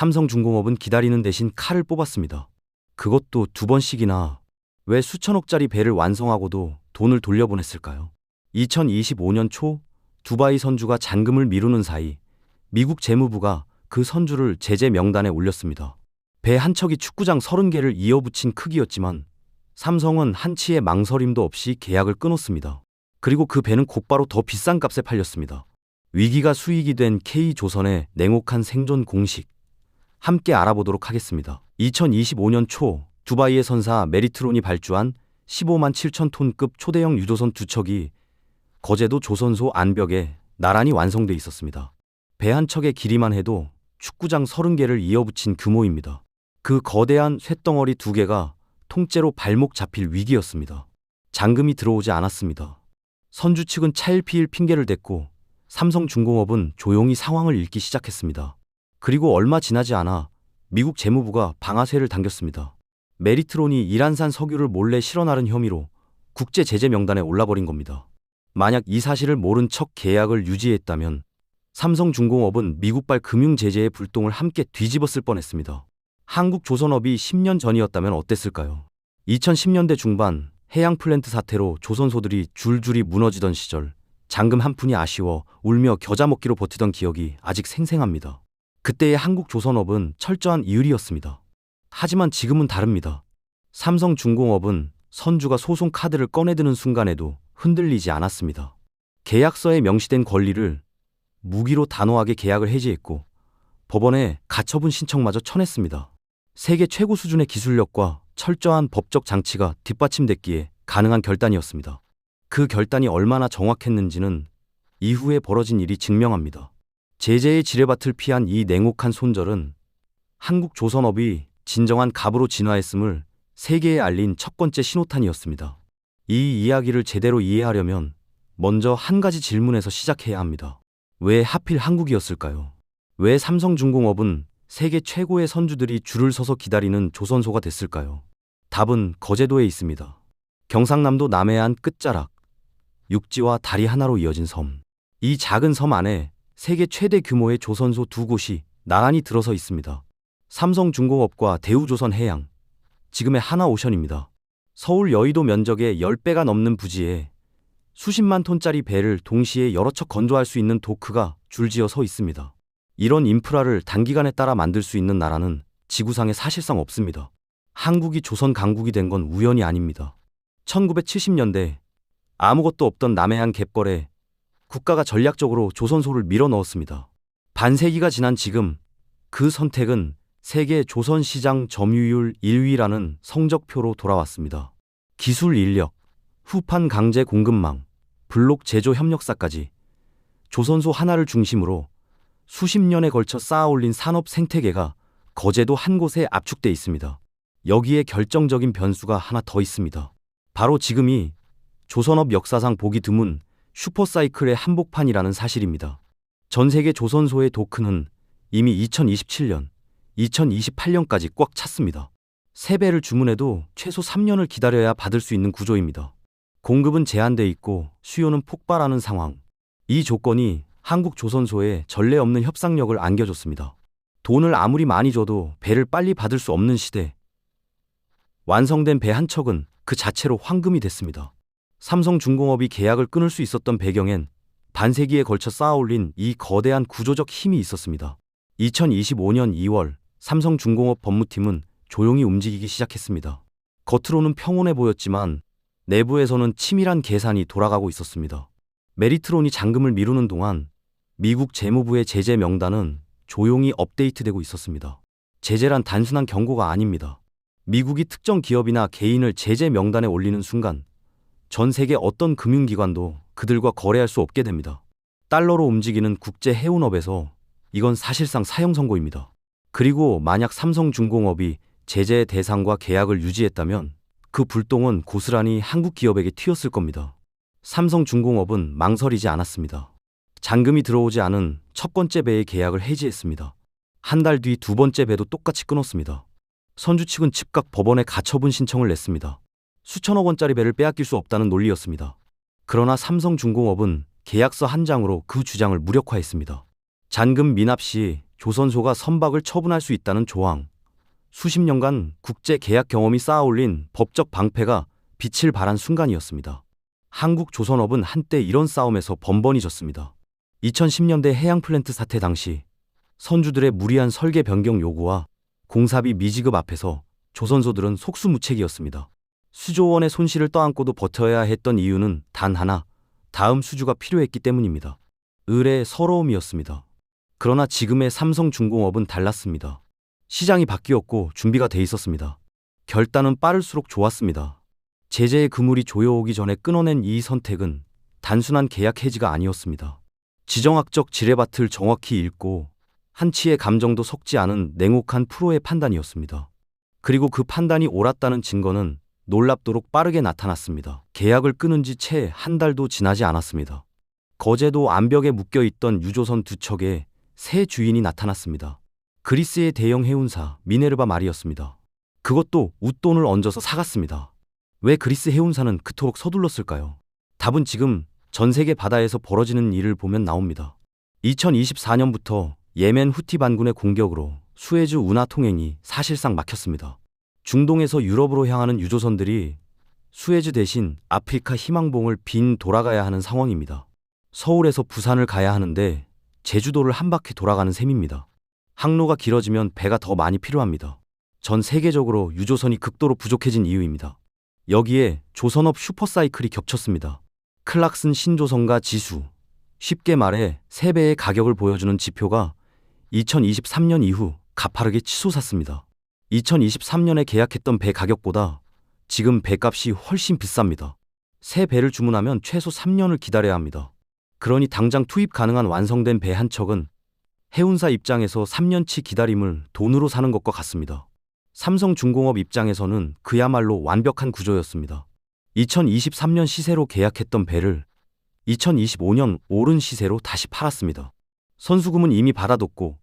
삼성중공업은 기다리는 대신 칼을 뽑았습니다. 그것도 2번씩이나. 왜 수천억짜리 배를 완성하고도 돈을 돌려보냈을까요? 2025년 초 두바이 선주가 잔금을 미루는 사이 미국 재무부가 그 선주를 제재 명단에 올렸습니다. 배 한 척이 축구장 30개를 이어붙인 크기였지만 삼성은 한치의 망설임도 없이 계약을 끊었습니다. 그리고 그 배는 곧바로 더 비싼 값에 팔렸습니다. 위기가 수익이 된 K조선의 냉혹한 생존 공식, 함께 알아보도록 하겠습니다. 2025년 초 두바이의 선사 메리트론이 발주한 15만 7천 톤급 초대형 유조선 2척이 거제도 조선소 안벽에 나란히 완성돼 있었습니다. 배 한 척의 길이만 해도 축구장 30개를 이어붙인 규모입니다. 그 거대한 쇳덩어리 2개가 통째로 발목 잡힐 위기였습니다. 잔금이 들어오지 않았습니다. 선주 측은 차일피일 핑계를 댔고 삼성중공업은 조용히 상황을 읽기 시작했습니다. 그리고 얼마 지나지 않아 미국 재무부가 방아쇠를 당겼습니다. 메리트론이 이란산 석유를 몰래 실어 나른 혐의로 국제 제재 명단에 올라버린 겁니다. 만약 이 사실을 모른 척 계약을 유지했다면 삼성중공업은 미국발 금융 제재의 불똥을 함께 뒤집었을 뻔했습니다. 한국조선업이 10년 전이었다면 어땠을까요? 2010년대 중반 해양 플랜트 사태로 조선소들이 줄줄이 무너지던 시절 잔금 한 푼이 아쉬워 울며 겨자 먹기로 버티던 기억이 아직 생생합니다. 그때의 한국조선업은 철저한 이율이었습니다. 하지만 지금은 다릅니다. 삼성중공업은 선주가 소송 카드를 꺼내드는 순간에도 흔들리지 않았습니다. 계약서에 명시된 권리를 무기로 단호하게 계약을 해지했고 법원에 가처분 신청마저 쳐냈습니다. 세계 최고 수준의 기술력과 철저한 법적 장치가 뒷받침됐기에 가능한 결단이었습니다. 그 결단이 얼마나 정확했는지는 이후에 벌어진 일이 증명합니다. 제재의 지뢰밭을 피한 이 냉혹한 손절은 한국조선업이 진정한 갑으로 진화했음을 세계에 알린 첫 번째 신호탄이었습니다. 이 이야기를 제대로 이해하려면 먼저 한 가지 질문에서 시작해야 합니다. 왜 하필 한국이었을까요? 왜 삼성중공업은 세계 최고의 선주들이 줄을 서서 기다리는 조선소가 됐을까요? 답은 거제도에 있습니다. 경상남도 남해안 끝자락, 육지와 다리 하나로 이어진 섬. 이 작은 섬 안에 세계 최대 규모의 조선소 2곳이 나란히 들어서 있습니다. 삼성중공업과 대우조선해양, 지금의 하나오션입니다. 서울 여의도 면적의 10배가 넘는 부지에 수십만 톤짜리 배를 동시에 여러 척 건조할 수 있는 도크가 줄지어 서 있습니다. 이런 인프라를 단기간에 따라 만들 수 있는 나라는 지구상에 사실상 없습니다. 한국이 조선 강국이 된 건 우연이 아닙니다. 1970년대 아무것도 없던 남해안 갯벌에 국가가 전략적으로 조선소를 밀어 넣었습니다. 반세기가 지난 지금 그 선택은 세계 조선 시장 점유율 1위라는 성적표로 돌아왔습니다. 기술 인력, 후판 강제 공급망, 블록 제조 협력사까지 조선소 하나를 중심으로 수십 년에 걸쳐 쌓아올린 산업 생태계가 거제도 한 곳에 압축돼 있습니다. 여기에 결정적인 변수가 하나 더 있습니다. 바로 지금이 조선업 역사상 보기 드문 슈퍼사이클의 한복판이라는 사실입니다. 전 세계 조선소의 도크는 이미 2027년, 2028년까지 꽉 찼습니다. 3배를 주문해도 최소 3년을 기다려야 받을 수 있는 구조입니다. 공급은 제한돼 있고 수요는 폭발하는 상황. 이 조건이 한국 조선소에 전례 없는 협상력을 안겨줬습니다. 돈을 아무리 많이 줘도 배를 빨리 받을 수 없는 시대. 완성된 배 한 척은 그 자체로 황금이 됐습니다. 삼성중공업이 계약을 끊을 수 있었던 배경엔 반세기에 걸쳐 쌓아올린 이 거대한 구조적 힘이 있었습니다. 2025년 2월 삼성중공업 법무팀은 조용히 움직이기 시작했습니다. 겉으로는 평온해 보였지만 내부에서는 치밀한 계산이 돌아가고 있었습니다. 메리트론이 잔금을 미루는 동안 미국 재무부의 제재 명단은 조용히 업데이트되고 있었습니다. 제재란 단순한 경고가 아닙니다. 미국이 특정 기업이나 개인을 제재 명단에 올리는 순간 전 세계 어떤 금융기관도 그들과 거래할 수 없게 됩니다. 달러로 움직이는 국제 해운업에서 이건 사실상 사형 선고입니다. 그리고 만약 삼성중공업이 제재의 대상과 계약을 유지했다면 그 불똥은 고스란히 한국 기업에게 튀었을 겁니다. 삼성중공업은 망설이지 않았습니다. 잔금이 들어오지 않은 첫 번째 배의 계약을 해지했습니다. 한 달 뒤 2번째 배도 똑같이 끊었습니다. 선주 측은 즉각 법원에 가처분 신청을 냈습니다. 수천억 원짜리 배를 빼앗길 수 없다는 논리였습니다. 그러나 삼성중공업은 계약서 한 장으로 그 주장을 무력화했습니다. 잔금 미납 시 조선소가 선박을 처분할 수 있다는 조항, 수십 년간 국제 계약 경험이 쌓아올린 법적 방패가 빛을 발한 순간이었습니다. 한국 조선업은 한때 이런 싸움에서 번번이 졌습니다. 2010년대 해양 플랜트 사태 당시 선주들의 무리한 설계 변경 요구와 공사비 미지급 앞에서 조선소들은 속수무책이었습니다. 수조 원의 손실을 떠안고도 버텨야 했던 이유는 단 하나, 다음 수주가 필요했기 때문입니다. 을의 서러움이었습니다. 그러나 지금의 삼성중공업은 달랐습니다. 시장이 바뀌었고 준비가 돼 있었습니다. 결단은 빠를수록 좋았습니다. 제재의 그물이 조여오기 전에 끊어낸 이 선택은 단순한 계약 해지가 아니었습니다. 지정학적 지뢰밭을 정확히 읽고 한치의 감정도 섞지 않은 냉혹한 프로의 판단이었습니다. 그리고 그 판단이 옳았다는 증거는 놀랍도록 빠르게 나타났습니다. 계약을 끊은 지 채 한 달도 지나지 않았습니다. 거제도 암벽에 묶여있던 유조선 두 척의 새 주인이 나타났습니다. 그리스의 대형 해운사 미네르바 말이었습니다. 그것도 웃돈을 얹어서 사갔습니다. 왜 그리스 해운사는 그토록 서둘렀을까요? 답은 지금 전 세계 바다에서 벌어지는 일을 보면 나옵니다. 2024년부터 예멘 후티 반군의 공격으로 수에즈 운하 통행이 사실상 막혔습니다. 중동에서 유럽으로 향하는 유조선들이 수에즈 대신 아프리카 희망봉을 빈 돌아가야 하는 상황입니다. 서울에서 부산을 가야 하는데 제주도를 한 바퀴 돌아가는 셈입니다. 항로가 길어지면 배가 더 많이 필요합니다. 전 세계적으로 유조선이 극도로 부족해진 이유입니다. 여기에 조선업 슈퍼사이클이 겹쳤습니다. 클락슨 신조선과 지수, 쉽게 말해 3배의 가격을 보여주는 지표가 2023년 이후 가파르게 치솟았습니다. 2023년에 계약했던 배 가격보다 지금 배값이 훨씬 비쌉니다. 새 배를 주문하면 최소 3년을 기다려야 합니다. 그러니 당장 투입 가능한 완성된 배 한 척은 해운사 입장에서 3년치 기다림을 돈으로 사는 것과 같습니다. 삼성중공업 입장에서는 그야말로 완벽한 구조였습니다. 2023년 시세로 계약했던 배를 2025년 오른 시세로 다시 팔았습니다. 선수금은 이미 받아뒀고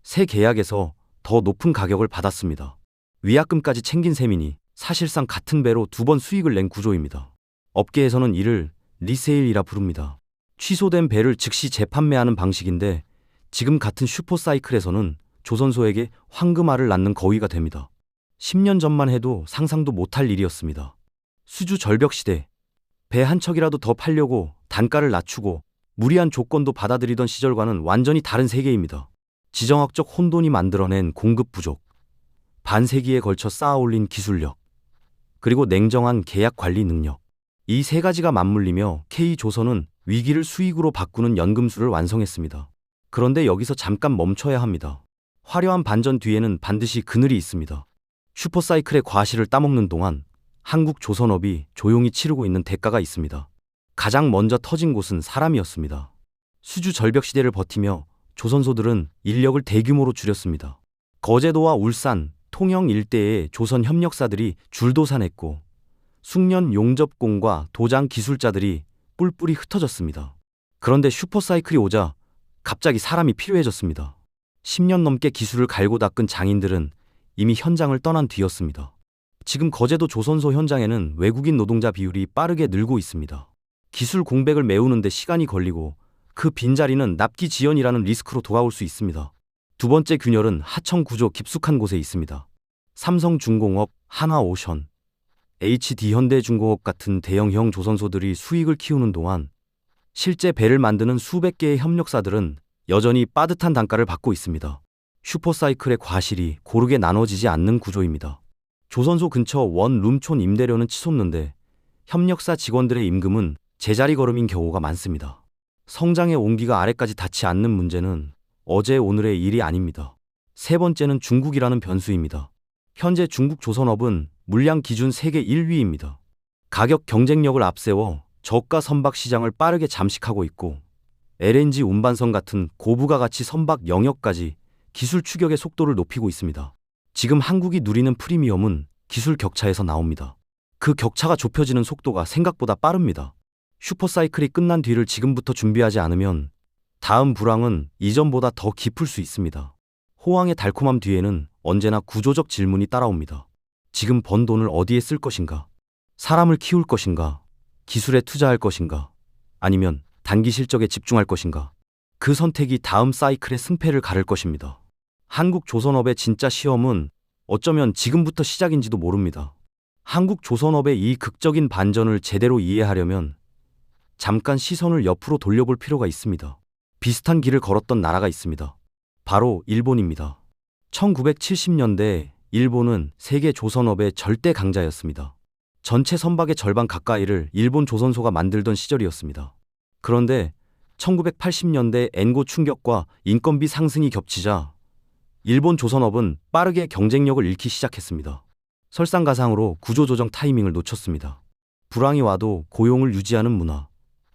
새 계약에서 더 높은 가격을 받았습니다. 위약금까지 챙긴 셈이니 사실상 같은 배로 2번 수익을 낸 구조입니다. 업계에서는 이를 리세일이라 부릅니다. 취소된 배를 즉시 재판매하는 방식인데 지금 같은 슈퍼사이클에서는 조선소에게 황금알을 낳는 거위가 됩니다. 10년 전만 해도 상상도 못할 일이었습니다. 수주 절벽 시대, 배 한 척이라도 더 팔려고 단가를 낮추고 무리한 조건도 받아들이던 시절과는 완전히 다른 세계입니다. 지정학적 혼돈이 만들어낸 공급 부족, 반세기에 걸쳐 쌓아올린 기술력, 그리고 냉정한 계약 관리 능력. 이 세 가지가 맞물리며 K조선은 위기를 수익으로 바꾸는 연금술을 완성했습니다. 그런데 여기서 잠깐 멈춰야 합니다. 화려한 반전 뒤에는 반드시 그늘이 있습니다. 슈퍼사이클의 과실을 따먹는 동안 한국 조선업이 조용히 치르고 있는 대가가 있습니다. 가장 먼저 터진 곳은 사람이었습니다. 수주 절벽 시대를 버티며 조선소들은 인력을 대규모로 줄였습니다. 거제도와 울산, 통영 일대의 조선 협력사들이 줄도산했고 숙련 용접공과 도장 기술자들이 뿔뿔이 흩어졌습니다. 그런데 슈퍼사이클이 오자 갑자기 사람이 필요해졌습니다. 10년 넘게 기술을 갈고 닦은 장인들은 이미 현장을 떠난 뒤였습니다. 지금 거제도 조선소 현장에는 외국인 노동자 비율이 빠르게 늘고 있습니다. 기술 공백을 메우는데 시간이 걸리고 그 빈자리는 납기 지연이라는 리스크로 도아올 수 있습니다. 두 번째 균열은 하청 구조 깊숙한 곳에 있습니다. 삼성중공업, 한화오션, HD현대중공업 같은 대형형 조선소들이 수익을 키우는 동안 실제 배를 만드는 수백 개의 협력사들은 여전히 빠듯한 단가를 받고 있습니다. 슈퍼사이클의 과실이 고르게 나눠지지 않는 구조입니다. 조선소 근처 원룸촌 임대료는 치솟는데 협력사 직원들의 임금은 제자리 걸음인 경우가 많습니다. 성장의 온기가 아래까지 닿지 않는 문제는 어제 오늘의 일이 아닙니다. 세 번째는 중국이라는 변수입니다. 현재 중국 조선업은 물량 기준 세계 1위입니다. 가격 경쟁력을 앞세워 저가 선박 시장을 빠르게 잠식하고 있고 LNG 운반선 같은 고부가 가치 선박 영역까지 기술 추격의 속도를 높이고 있습니다. 지금 한국이 누리는 프리미엄은 기술 격차에서 나옵니다. 그 격차가 좁혀지는 속도가 생각보다 빠릅니다. 슈퍼사이클이 끝난 뒤를 지금부터 준비하지 않으면 다음 불황은 이전보다 더 깊을 수 있습니다. 호황의 달콤함 뒤에는 언제나 구조적 질문이 따라옵니다. 지금 번 돈을 어디에 쓸 것인가? 사람을 키울 것인가? 기술에 투자할 것인가? 아니면 단기 실적에 집중할 것인가? 그 선택이 다음 사이클의 승패를 가를 것입니다. 한국조선업의 진짜 시험은 어쩌면 지금부터 시작인지도 모릅니다. 한국조선업의 이 극적인 반전을 제대로 이해하려면 잠깐 시선을 옆으로 돌려볼 필요가 있습니다. 비슷한 길을 걸었던 나라가 있습니다. 바로 일본입니다. 1970년대 일본은 세계 조선업의 절대 강자였습니다. 전체 선박의 절반 가까이를 일본 조선소가 만들던 시절이었습니다. 그런데 1980년대 엔고 충격과 인건비 상승이 겹치자 일본 조선업은 빠르게 경쟁력을 잃기 시작했습니다. 설상가상으로 구조조정 타이밍을 놓쳤습니다. 불황이 와도 고용을 유지하는 문화,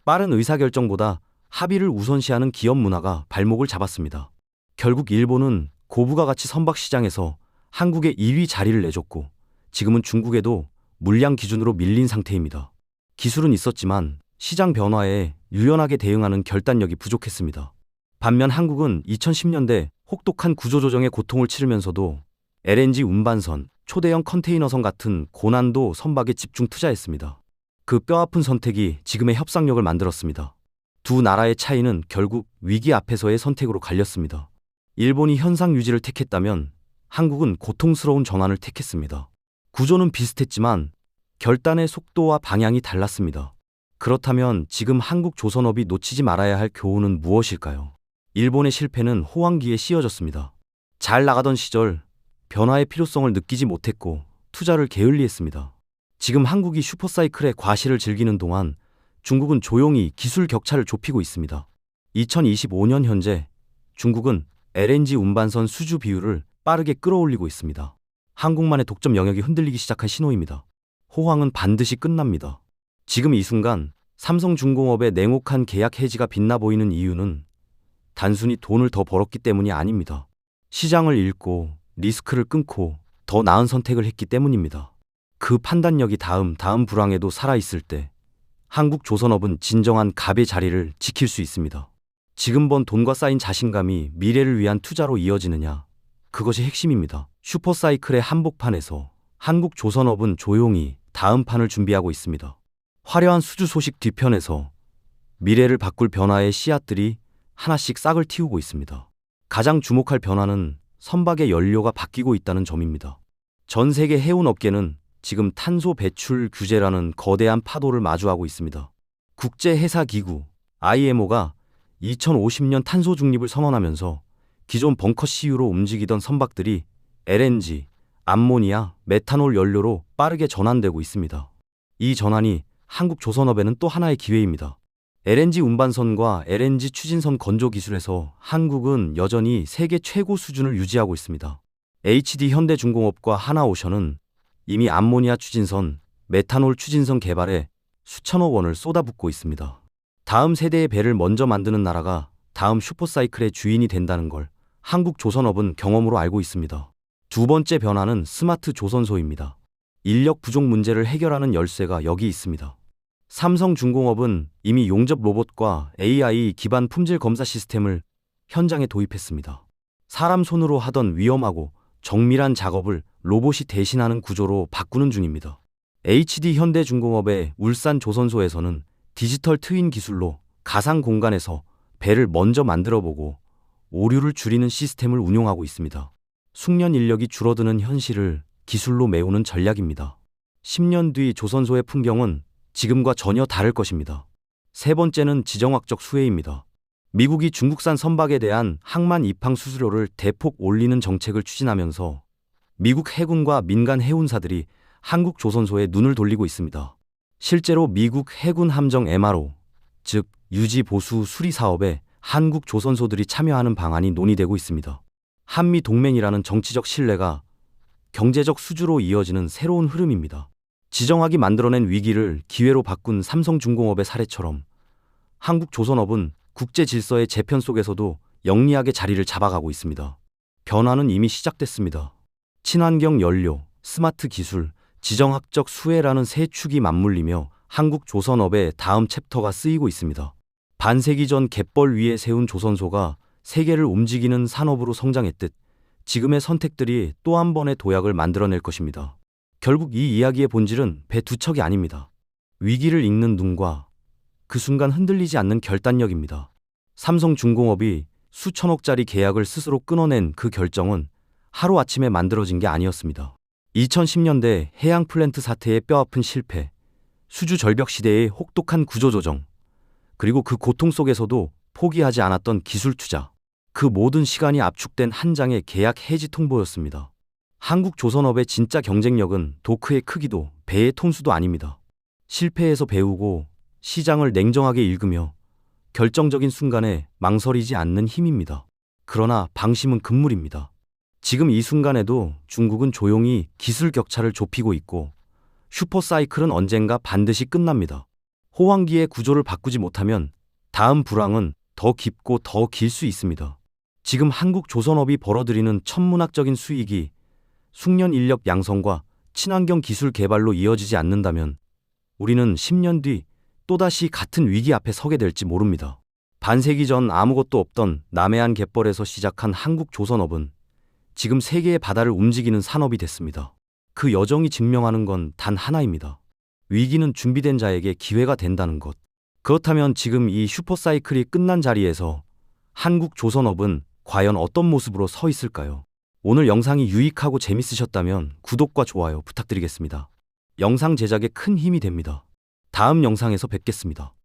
빠른 의사결정보다 합의를 우선시하는 기업 문화가 발목을 잡았습니다. 결국 일본은 고부가 가치 선박 시장에서 한국의 2위 자리를 내줬고 지금은 중국에도 물량 기준으로 밀린 상태입니다. 기술은 있었지만 시장 변화에 유연하게 대응하는 결단력이 부족했습니다. 반면 한국은 2010년대 혹독한 구조조정의 고통을 치르면서도 LNG 운반선, 초대형 컨테이너선 같은 고난도 선박에 집중 투자했습니다. 그 뼈아픈 선택이 지금의 협상력을 만들었습니다. 두 나라의 차이는 결국 위기 앞에서의 선택으로 갈렸습니다. 일본이 현상 유지를 택했다면 한국은 고통스러운 전환을 택했습니다. 구조는 비슷했지만 결단의 속도와 방향이 달랐습니다. 그렇다면 지금 한국 조선업이 놓치지 말아야 할 교훈은 무엇일까요? 일본의 실패는 호황기에 씌어졌습니다. 잘 나가던 시절 변화의 필요성을 느끼지 못했고 투자를 게을리했습니다. 지금 한국이 슈퍼사이클의 과실을 즐기는 동안 중국은 조용히 기술 격차를 좁히고 있습니다. 2025년 현재 중국은 LNG 운반선 수주 비율을 빠르게 끌어올리고 있습니다. 한국만의 독점 영역이 흔들리기 시작한 신호입니다. 호황은 반드시 끝납니다. 지금 이 순간 삼성중공업의 냉혹한 계약 해지가 빛나 보이는 이유는 단순히 돈을 더 벌었기 때문이 아닙니다. 시장을 읽고 리스크를 끊고 더 나은 선택을 했기 때문입니다. 그 판단력이 다음 불황에도 살아있을 때 한국조선업은 진정한 갑의 자리를 지킬 수 있습니다. 지금 번 돈과 쌓인 자신감이 미래를 위한 투자로 이어지느냐, 그것이 핵심입니다. 슈퍼사이클의 한복판에서 한국조선업은 조용히 다음 판을 준비하고 있습니다. 화려한 수주 소식 뒤편에서 미래를 바꿀 변화의 씨앗들이 하나씩 싹을 틔우고 있습니다. 가장 주목할 변화는 선박의 연료가 바뀌고 있다는 점입니다. 전 세계 해운업계는 지금 탄소 배출 규제라는 거대한 파도를 마주하고 있습니다. 국제해사기구 IMO가 2050년 탄소 중립을 선언하면서 기존 벙커 CU로 움직이던 선박들이 LNG, 암모니아, 메탄올 연료로 빠르게 전환되고 있습니다. 이 전환이 한국 조선업에는 또 하나의 기회입니다. LNG 운반선과 LNG 추진선 건조 기술에서 한국은 여전히 세계 최고 수준을 유지하고 있습니다. HD 현대중공업과 하나오션은 이미 암모니아 추진선, 메탄올 추진선 개발에 수천억 원을 쏟아붓고 있습니다. 다음 세대의 배를 먼저 만드는 나라가 다음 슈퍼사이클의 주인이 된다는 걸 한국 조선업은 경험으로 알고 있습니다. 두 번째 변화는 스마트 조선소입니다. 인력 부족 문제를 해결하는 열쇠가 여기 있습니다. 삼성중공업은 이미 용접 로봇과 AI 기반 품질 검사 시스템을 현장에 도입했습니다. 사람 손으로 하던 위험하고 정밀한 작업을 로봇이 대신하는 구조로 바꾸는 중입니다. HD 현대중공업의 울산 조선소에서는 디지털 트윈 기술로 가상 공간에서 배를 먼저 만들어보고 오류를 줄이는 시스템을 운용하고 있습니다. 숙련 인력이 줄어드는 현실을 기술로 메우는 전략입니다. 10년 뒤 조선소의 풍경은 지금과 전혀 다를 것입니다. 세 번째는 지정학적 수혜입니다. 미국이 중국산 선박에 대한 항만 입항 수수료를 대폭 올리는 정책을 추진하면서 미국 해군과 민간 해운사들이 한국 조선소에 눈을 돌리고 있습니다. 실제로 미국 해군 함정 MRO, 즉 유지 보수 수리 사업에 한국 조선소들이 참여하는 방안이 논의되고 있습니다. 한미 동맹이라는 정치적 신뢰가 경제적 수주로 이어지는 새로운 흐름입니다. 지정학이 만들어낸 위기를 기회로 바꾼 삼성중공업의 사례처럼 한국 조선업은 국제 질서의 재편 속에서도 영리하게 자리를 잡아가고 있습니다. 변화는 이미 시작됐습니다. 친환경 연료, 스마트 기술, 지정학적 수혜라는 세 축이 맞물리며 한국 조선업의 다음 챕터가 쓰이고 있습니다. 반세기 전 갯벌 위에 세운 조선소가 세계를 움직이는 산업으로 성장했듯 지금의 선택들이 또 한 번의 도약을 만들어낼 것입니다. 결국 이 이야기의 본질은 배 두 척이 아닙니다. 위기를 읽는 눈과 그 순간 흔들리지 않는 결단력입니다. 삼성중공업이 수천억짜리 계약을 스스로 끊어낸 그 결정은 하루아침에 만들어진 게 아니었습니다. 2010년대 해양 플랜트 사태의 뼈아픈 실패, 수주 절벽 시대의 혹독한 구조조정, 그리고 그 고통 속에서도 포기하지 않았던 기술 투자. 그 모든 시간이 압축된 한 장의 계약 해지 통보였습니다. 한국조선업의 진짜 경쟁력은 도크의 크기도 배의 톤수도 아닙니다. 실패에서 배우고 시장을 냉정하게 읽으며 결정적인 순간에 망설이지 않는 힘입니다. 그러나 방심은 금물입니다. 지금 이 순간에도 중국은 조용히 기술 격차를 좁히고 있고 슈퍼사이클은 언젠가 반드시 끝납니다. 호황기의 구조를 바꾸지 못하면 다음 불황은 더 깊고 더 길 수 있습니다. 지금 한국조선업이 벌어들이는 천문학적인 수익이 숙련 인력 양성과 친환경 기술 개발로 이어지지 않는다면 우리는 10년 뒤 또다시 같은 위기 앞에 서게 될지 모릅니다. 반세기 전 아무것도 없던 남해안 갯벌에서 시작한 한국조선업은 지금 세계의 바다를 움직이는 산업이 됐습니다. 그 여정이 증명하는 건 단 하나입니다. 위기는 준비된 자에게 기회가 된다는 것. 그렇다면 지금 이 슈퍼사이클이 끝난 자리에서 한국조선업은 과연 어떤 모습으로 서 있을까요? 오늘 영상이 유익하고 재밌으셨다면 구독과 좋아요 부탁드리겠습니다. 영상 제작에 큰 힘이 됩니다. 다음 영상에서 뵙겠습니다.